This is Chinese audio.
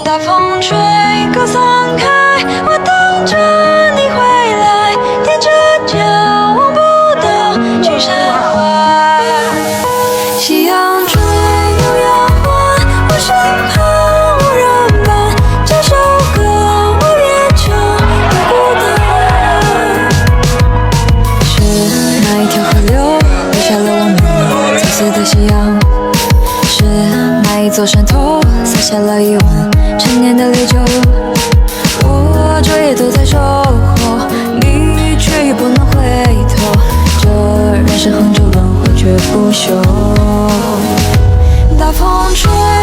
大风吹，歌散开，我等着你回来，踮着脚望不到群山外。夕阳坠入阳关，我身旁无人伴，这首歌我勉强不孤单。是哪一条河流留下了我们彩色的夕阳？是哪一座山头洒下了一碗陈年的烈酒？我昼夜都在守候，你却已不能回头。这人生横着轮回却不休。大风吹。